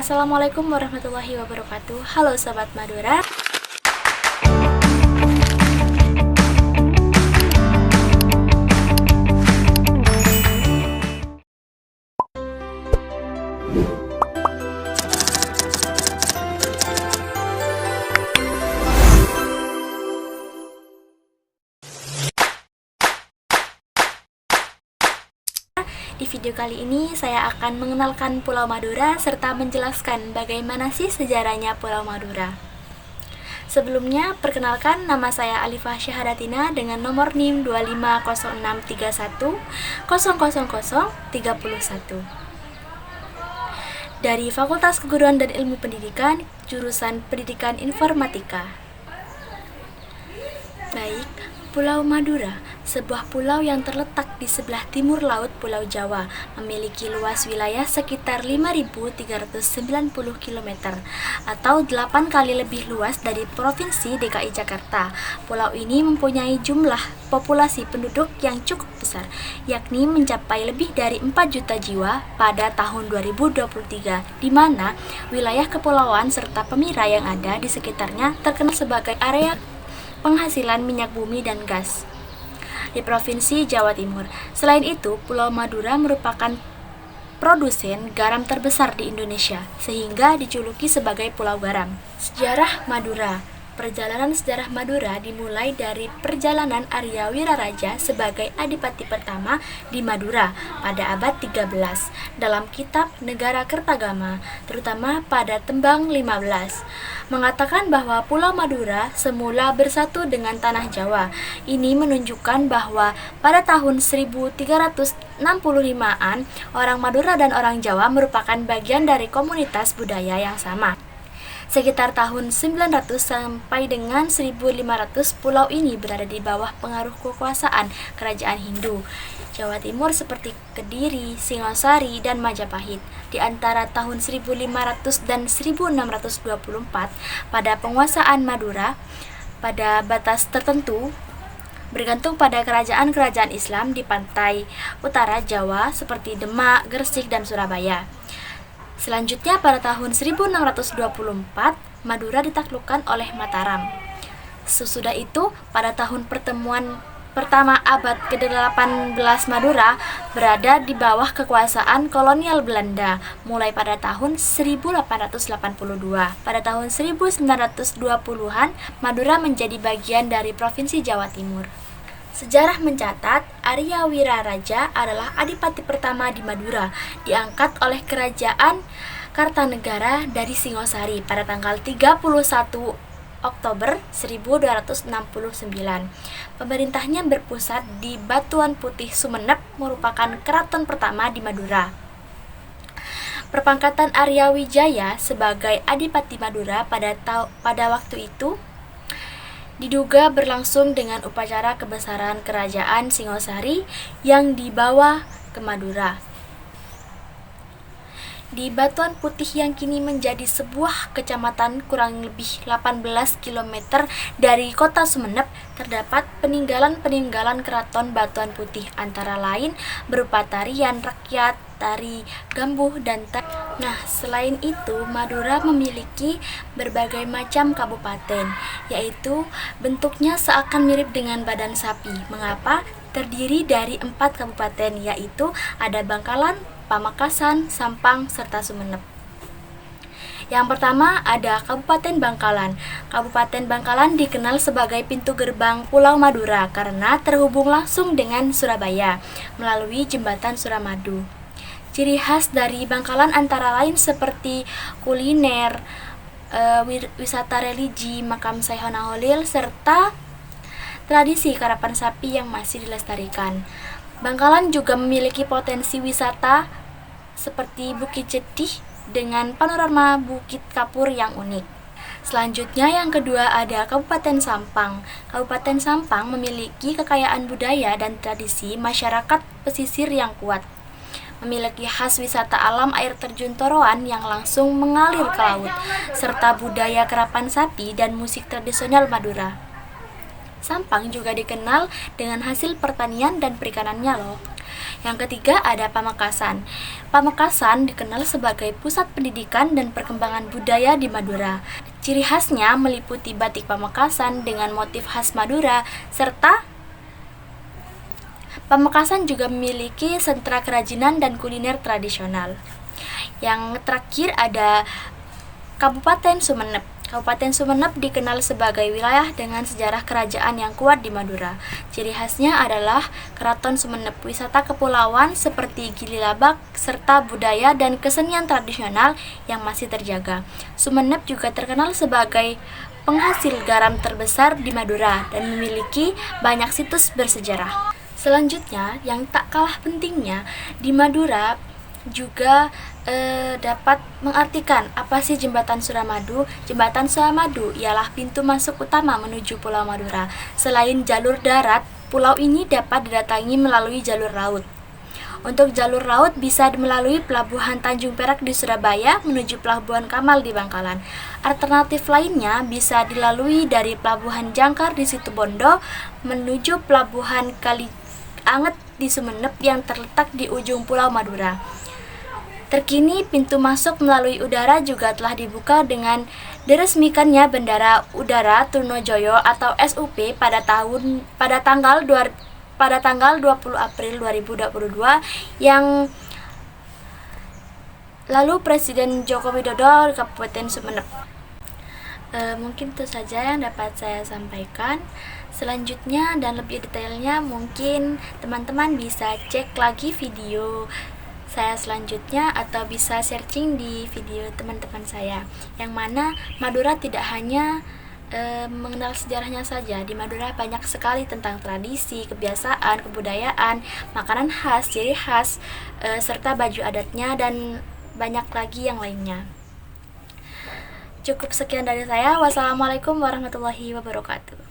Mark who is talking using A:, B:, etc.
A: Assalamualaikum warahmatullahi wabarakatuh. Halo Sobat Madura. Di video kali ini saya akan mengenalkan Pulau Madura serta menjelaskan bagaimana sih sejarahnya Pulau Madura. Sebelumnya, perkenalkan nama saya Alifah Syahadatina dengan nomor NIM 25063100031 dari Fakultas Keguruan dan Ilmu Pendidikan, jurusan Pendidikan Informatika. Baik, Pulau Madura, sebuah pulau yang terletak di sebelah timur laut Pulau Jawa, memiliki luas wilayah sekitar 5.390 km atau 8 kali lebih luas dari Provinsi DKI Jakarta. Pulau ini mempunyai jumlah populasi penduduk yang cukup besar, yakni mencapai lebih dari 4 juta jiwa pada tahun 2023, di mana wilayah kepulauan serta Pemira yang ada di sekitarnya terkenal sebagai area penghasilan minyak bumi dan gas di Provinsi Jawa Timur. Selain itu, Pulau Madura merupakan produsen garam terbesar di Indonesia, sehingga dijuluki sebagai Pulau Garam. Sejarah Madura. Perjalanan sejarah Madura dimulai dari perjalanan Arya Wiraraja sebagai adipati pertama di Madura pada abad 13 dalam kitab Negara Kertagama, terutama pada tembang 15, mengatakan bahwa Pulau Madura semula bersatu dengan tanah Jawa. Ini menunjukkan bahwa pada tahun 1365-an, orang Madura dan orang Jawa merupakan bagian dari komunitas budaya yang sama. Sekitar tahun 900 sampai dengan 1500, pulau ini berada di bawah pengaruh kekuasaan kerajaan Hindu Jawa Timur seperti Kediri, Singosari, dan Majapahit. Di antara tahun 1500 dan 1624, pada penguasaan Madura, pada batas tertentu, bergantung pada kerajaan-kerajaan Islam di pantai utara Jawa seperti Demak, Gresik, dan Surabaya. Selanjutnya pada tahun 1624, Madura ditaklukkan oleh Mataram. Sesudah itu, pada tahun pertemuan pertama abad ke-18, Madura berada di bawah kekuasaan kolonial Belanda mulai pada tahun 1882. Pada tahun 1920-an, Madura menjadi bagian dari Provinsi Jawa Timur. Sejarah mencatat, Arya Wiraraja adalah adipati pertama di Madura, diangkat oleh Kerajaan Kartanegara dari Singosari pada tanggal 31 Oktober 1269. Pemerintahnya berpusat di Batuan Putih Sumenep, merupakan keraton pertama di Madura. Perpangkatan Arya Wijaya sebagai adipati Madura pada waktu itu diduga berlangsung dengan upacara kebesaran kerajaan Singosari yang dibawa ke Madura. Di Batuan Putih yang kini menjadi sebuah kecamatan kurang lebih 18 km dari kota Sumenep, terdapat peninggalan-peninggalan keraton Batuan Putih, antara lain berupa tarian rakyat, tari gambuh, dan Nah, selain itu, Madura memiliki berbagai macam kabupaten, yaitu bentuknya seakan mirip dengan badan sapi. Mengapa? Terdiri dari 4 kabupaten, yaitu ada Bangkalan, Pamekasan, Sampang, serta Sumenep. Yang pertama ada Kabupaten Bangkalan. Kabupaten Bangkalan dikenal sebagai pintu gerbang Pulau Madura karena terhubung langsung dengan Surabaya melalui jembatan Suramadu. Ciri khas dari Bangkalan antara lain seperti kuliner, wisata religi, makam Syaikh Holil, serta tradisi karapan sapi yang masih dilestarikan. Bangkalan juga memiliki potensi wisata seperti Bukit Jetih dengan panorama Bukit Kapur yang unik. Selanjutnya yang kedua ada Kabupaten Sampang. Kabupaten Sampang memiliki kekayaan budaya dan tradisi masyarakat pesisir yang kuat. Memiliki khas wisata alam air terjun Toroan yang langsung mengalir ke laut, serta budaya karapan sapi dan musik tradisional Madura. Sampang juga dikenal dengan hasil pertanian dan perikanannya loh. Yang ketiga ada Pamekasan. Pamekasan dikenal sebagai pusat pendidikan dan perkembangan budaya di Madura. Ciri khasnya meliputi batik Pamekasan dengan motif khas Madura, serta Pamekasan juga memiliki sentra kerajinan dan kuliner tradisional. Yang terakhir ada Kabupaten Sumeneb. Kabupaten Sumeneb dikenal sebagai wilayah dengan sejarah kerajaan yang kuat di Madura. Ciri khasnya adalah Keraton Sumeneb, wisata kepulauan seperti Gili Labak, serta budaya dan kesenian tradisional yang masih terjaga. Sumeneb juga terkenal sebagai penghasil garam terbesar di Madura dan memiliki banyak situs bersejarah. Selanjutnya, yang tak kalah pentingnya, di Madura juga dapat mengartikan apa sih Jembatan Suramadu. Jembatan Suramadu ialah pintu masuk utama menuju Pulau Madura. Selain jalur darat, pulau ini dapat didatangi melalui jalur laut. Untuk jalur laut bisa melalui Pelabuhan Tanjung Perak di Surabaya menuju Pelabuhan Kamal di Bangkalan. Alternatif lainnya bisa dilalui dari Pelabuhan Jangkar di Situbondo menuju Pelabuhan Kalianget di Sumeneb yang terletak di ujung Pulau Madura. Terkini, pintu masuk melalui udara juga telah dibuka dengan diresmikannya Bandara Udara Trunojoyo atau SUP pada tanggal 20 April 2022 yang lalu Presiden Joko Widodo di Kabupaten Sumeneb. Mungkin itu saja yang dapat saya sampaikan. Selanjutnya dan lebih detailnya mungkin teman-teman bisa cek lagi video saya selanjutnya atau bisa searching di video teman-teman saya, yang mana Madura tidak hanya mengenal sejarahnya saja. Di Madura banyak sekali tentang tradisi, kebiasaan, kebudayaan, makanan khas, ciri khas, serta baju adatnya dan banyak lagi yang lainnya. Cukup sekian dari saya. Wassalamualaikum warahmatullahi wabarakatuh.